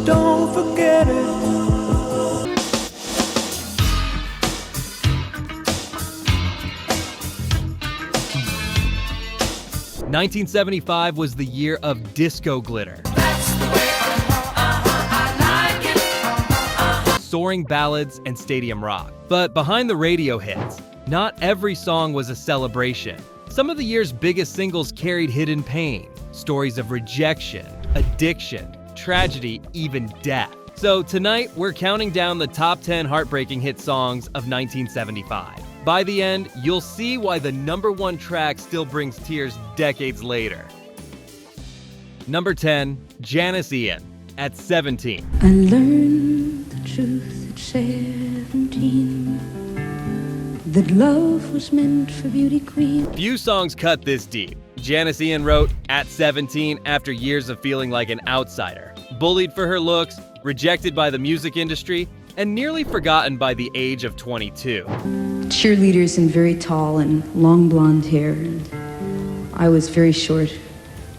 don't forget it. 1975 was the year of disco glitter. Soaring ballads and stadium rock. But behind the radio hits, not every song was a celebration. Some of the year's biggest singles carried hidden pain, stories of rejection, addiction, tragedy, even death. So tonight, we're counting down the top 10 heartbreaking hit songs of 1975. By the end, you'll see why the #1 track still brings tears decades later. Number 10, Janis Ian, at 17. I learned the truth at 17, that love was meant for beauty queen. Few songs cut this deep. Janis Ian wrote, at 17, after years of feeling like an outsider, bullied for her looks, rejected by the music industry, and nearly forgotten by the age of 22. Cheerleaders and very tall and long blonde hair, and I was very short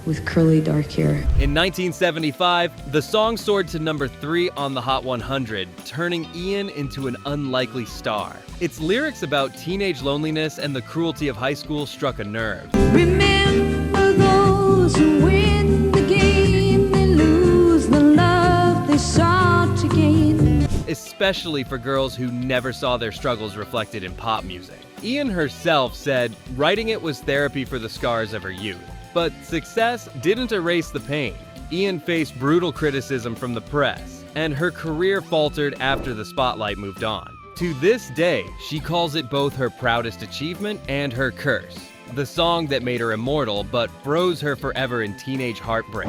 with curly dark hair. In 1975, the song soared to number 3 on the Hot 100, turning Ian into an unlikely star. Its lyrics about teenage loneliness and the cruelty of high school struck a nerve. Remember those who win the game, they lose the love they sought to gain. Especially for girls who never saw their struggles reflected in pop music. Ian herself said writing it was therapy for the scars of her youth. But success didn't erase the pain. Ian faced brutal criticism from the press, and her career faltered after the spotlight moved on. To this day, she calls it both her proudest achievement and her curse. The song that made her immortal, but froze her forever in teenage heartbreak.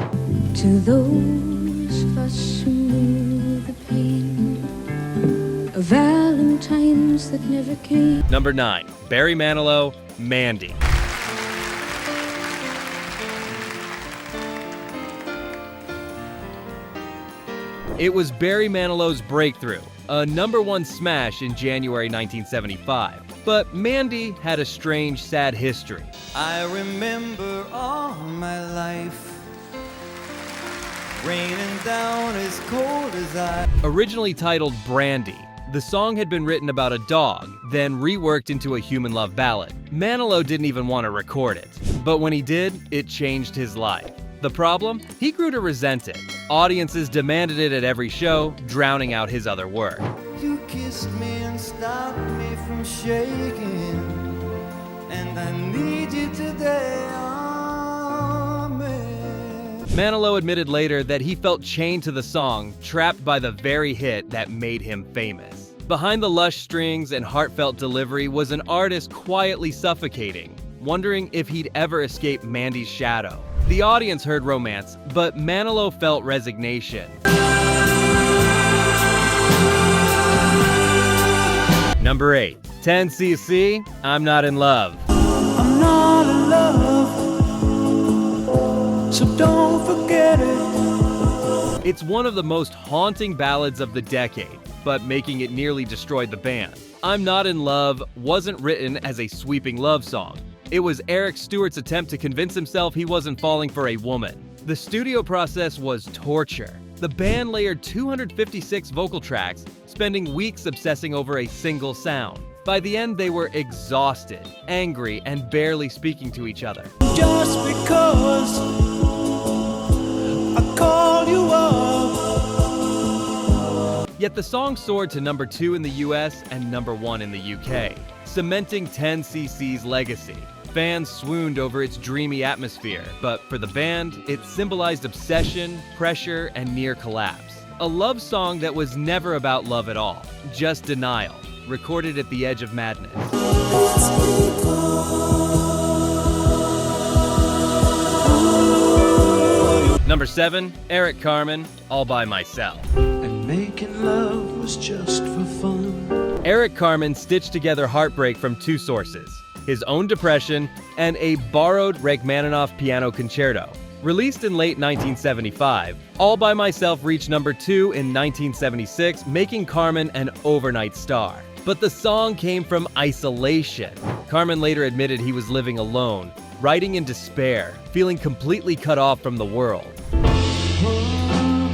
To those of us who knew the pain of Valentines that never came. Number 9, Barry Manilow, Mandy. It was Barry Manilow's breakthrough, a #1 smash in January 1975. But Mandy had a strange, sad history. I remember all my life raining down as cold as ice. Originally titled Brandy, the song had been written about a dog, then reworked into a human love ballad. Manilow didn't even want to record it, but when he did, it changed his life. The problem? He grew to resent it. Audiences demanded it at every show, drowning out his other work. You kissed me and stopped me from shaking, and I need you today, amen. Manilow admitted later that he felt chained to the song, trapped by the very hit that made him famous. Behind the lush strings and heartfelt delivery was an artist quietly suffocating, wondering if he'd ever escape Mandy's shadow. The audience heard romance, but Manilow felt resignation. Number 8, 10cc, I'm Not in Love. I'm not in love, so don't forget it. It's one of the most haunting ballads of the decade, but making it nearly destroyed the band. I'm Not in Love wasn't written as a sweeping love song. It was Eric Stewart's attempt to convince himself he wasn't falling for a woman. The studio process was torture. The band layered 256 vocal tracks, spending weeks obsessing over a single sound. By the end, they were exhausted, angry, and barely speaking to each other. Just because I called you up. Yet the song soared to number 2 in the US and number 1 in the UK, cementing 10cc's legacy. Fans swooned over its dreamy atmosphere, but for the band, it symbolized obsession, pressure, and near collapse. A love song that was never about love at all, just denial, recorded at the edge of madness. Number 7, Eric Carmen, All By Myself. And making love was just for fun. Eric Carmen stitched together heartbreak from 2 sources: his own depression and a borrowed Rachmaninoff piano concerto. Released in late 1975, All By Myself reached number 2 in 1976, making Carmen an overnight star. But the song came from isolation. Carmen later admitted he was living alone, writing in despair, feeling completely cut off from the world. All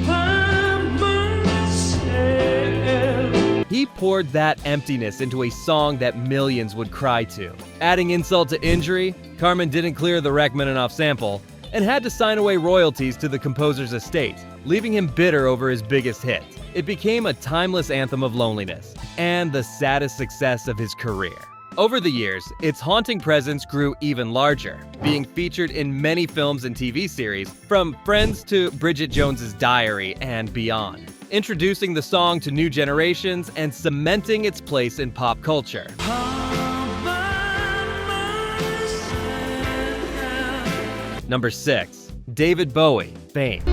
by he poured that emptiness into a song that millions would cry to. Adding insult to injury, Carmen didn't clear the Rachmaninoff sample and had to sign away royalties to the composer's estate, leaving him bitter over his biggest hit. It became a timeless anthem of loneliness and the saddest success of his career. Over the years, its haunting presence grew even larger, being featured in many films and TV series, from Friends to Bridget Jones's Diary and beyond, introducing the song to new generations and cementing its place in pop culture. Number 6. David Bowie, Fame.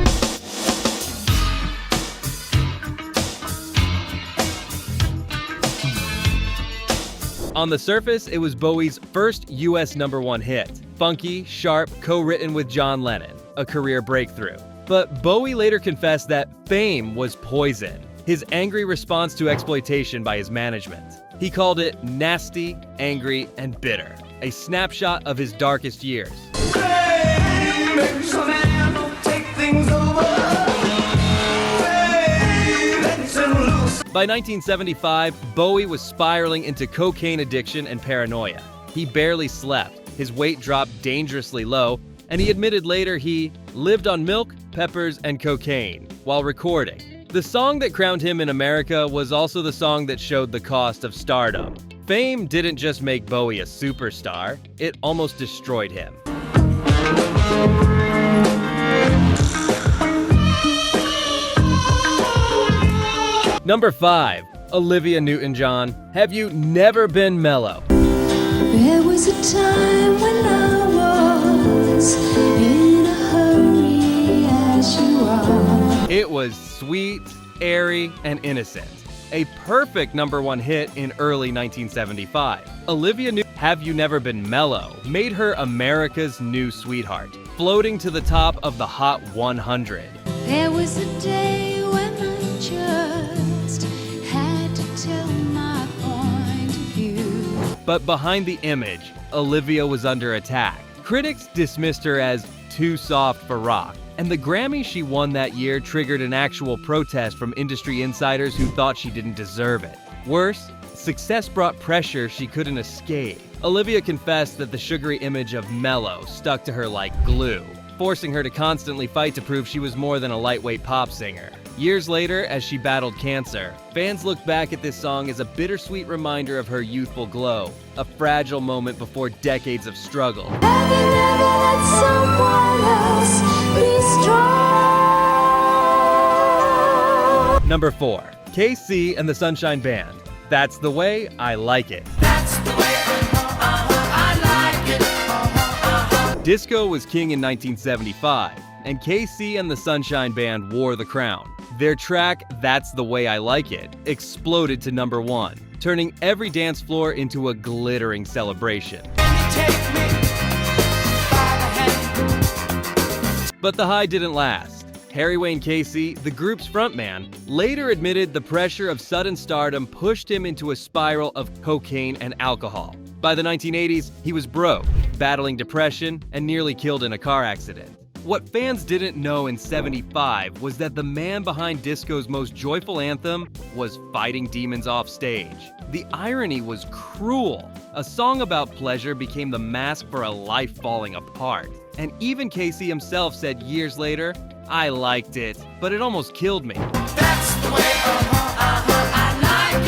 On the surface, it was Bowie's first US #1 hit. Funky, sharp, co-written with John Lennon, a career breakthrough. But Bowie later confessed that Fame was poison, his angry response to exploitation by his management. He called it nasty, angry, and bitter, a snapshot of his darkest years. By 1975, Bowie was spiraling into cocaine addiction and paranoia. He barely slept, his weight dropped dangerously low, and he admitted later he lived on milk, peppers, and cocaine while recording. The song that crowned him in America was also the song that showed the cost of stardom. Fame didn't just make Bowie a superstar, it almost destroyed him. Number 5. Olivia Newton-John, Have You Never Been Mellow? There was a time when I was in a hurry as you are. It was sweet, airy, and innocent. A perfect #1 hit in early 1975. Olivia Newton, Have You Never Been Mellow made her America's new sweetheart, floating to the top of the Hot 100. There was a day when I just had to tell my point of view. But behind the image, Olivia was under attack. Critics dismissed her as too soft for rock, and the Grammy she won that year triggered an actual protest from industry insiders who thought she didn't deserve it. Worse, success brought pressure she couldn't escape. Olivia confessed that the sugary image of Mellow stuck to her like glue, forcing her to constantly fight to prove she was more than a lightweight pop singer. Years later, as she battled cancer, fans look back at this song as a bittersweet reminder of her youthful glow, a fragile moment before decades of struggle. Have you never let someone else be strong? Number 4. KC and the Sunshine Band, That's the Way I Like It. That's the way I like it. Disco was king in 1975, and KC and the Sunshine Band wore the crown. Their track, That's the Way I Like It, exploded to #1, turning every dance floor into a glittering celebration. But the high didn't last. Harry Wayne Casey, the group's frontman, later admitted the pressure of sudden stardom pushed him into a spiral of cocaine and alcohol. By the 1980s, he was broke, battling depression, and nearly killed in a car accident. What fans didn't know in '75 was that the man behind disco's most joyful anthem was fighting demons off stage. The irony was cruel. A song about pleasure became the mask for a life falling apart. And even Casey himself said years later, I liked it, but it almost killed me. That's the way I like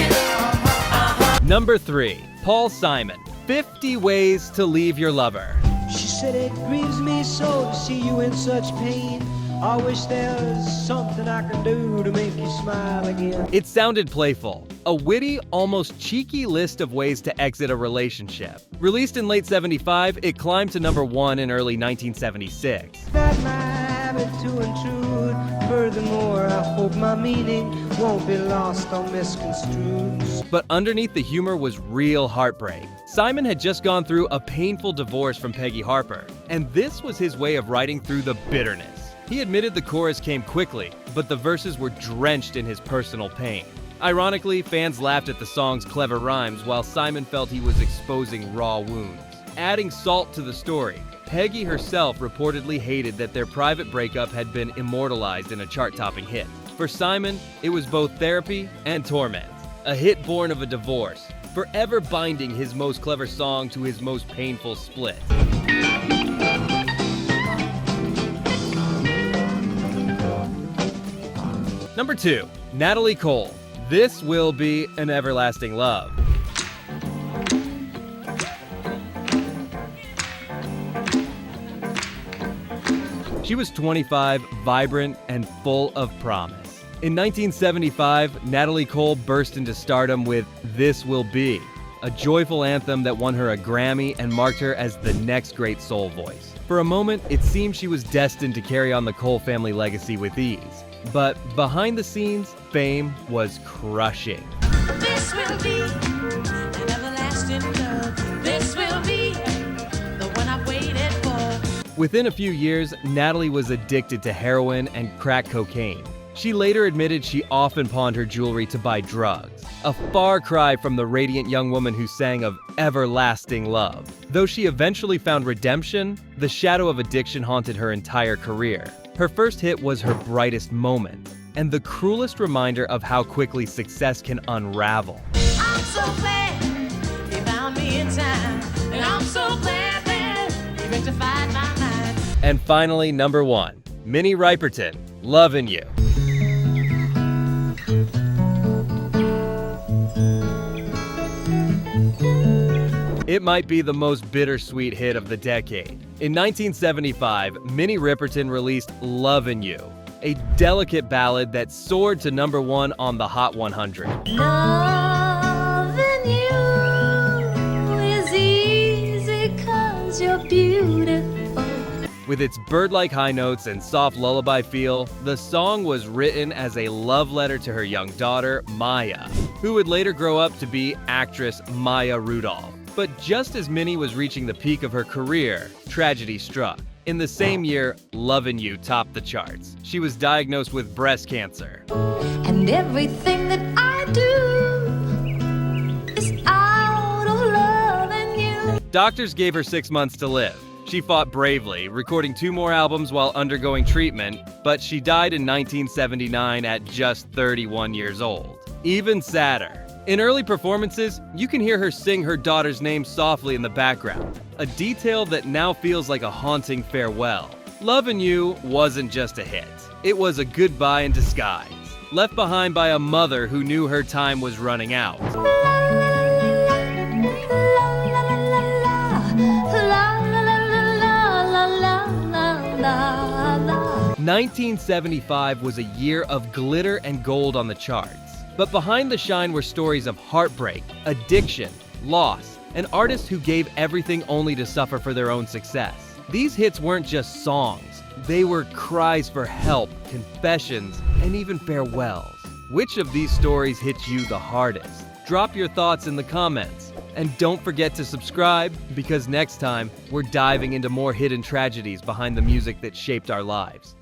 it. Number 3. Paul Simon, 50 Ways to Leave Your Lover. She said it grieves me so to see you in such pain. I wish there was something I could do to make you smile again. It sounded playful, a witty, almost cheeky list of ways to exit a relationship. Released in late '75, it climbed to #1 in early 1976. Not my habit to intrude. Furthermore, I hope my meaning won't be lost or misconstrued. But underneath the humor was real heartbreak. Simon had just gone through a painful divorce from Peggy Harper, and this was his way of writing through the bitterness. He admitted the chorus came quickly, but the verses were drenched in his personal pain. Ironically, fans laughed at the song's clever rhymes while Simon felt he was exposing raw wounds. Adding salt to the story, Peggy herself reportedly hated that their private breakup had been immortalized in a chart-topping hit. For Simon, it was both therapy and torment. a hit born of a divorce, forever binding his most clever song to his most painful split. Number 2, Natalie Cole, This Will Be an Everlasting Love. She was 25, vibrant, and full of promise. In 1975, Natalie Cole burst into stardom with This Will Be, a joyful anthem that won her a Grammy and marked her as the next great soul voice. For a moment, it seemed she was destined to carry on the Cole family legacy with ease. But behind the scenes, fame was crushing. This will be an everlasting love. This will be the one I've waited for. Within a few years, Natalie was addicted to heroin and crack cocaine. She later admitted she often pawned her jewelry to buy drugs, a far cry from the radiant young woman who sang of everlasting love. Though she eventually found redemption, the shadow of addiction haunted her entire career. Her first hit was her brightest moment, and the cruelest reminder of how quickly success can unravel. I'm so glad you found me in time, and I'm so glad that you rectified my mind. And finally, number 1, Minnie Riperton, Lovin' You. It might be the most bittersweet hit of the decade. In 1975, Minnie Riperton released Lovin' You, a delicate ballad that soared to number 1 on the Hot 100. Loving you is easy 'cause you're beautiful. With its bird-like high notes and soft lullaby feel, the song was written as a love letter to her young daughter, Maya, who would later grow up to be actress Maya Rudolph. But just as Minnie was reaching the peak of her career, tragedy struck. In the same year, Lovin' You topped the charts. She was diagnosed with breast cancer. And everything that I do is out of loving you. Doctors gave her 6 months to live. She fought bravely, recording 2 more albums while undergoing treatment, but she died in 1979 at just 31 years old. Even sadder, in early performances, you can hear her sing her daughter's name softly in the background, a detail that now feels like a haunting farewell. Lovin' You wasn't just a hit. It was a goodbye in disguise, left behind by a mother who knew her time was running out. 1975 was a year of glitter and gold on the charts. But behind the shine were stories of heartbreak, addiction, loss, and artists who gave everything only to suffer for their own success. These hits weren't just songs. They were cries for help, confessions, and even farewells. Which of these stories hit you the hardest? Drop your thoughts in the comments. And don't forget to subscribe, because next time, we're diving into more hidden tragedies behind the music that shaped our lives.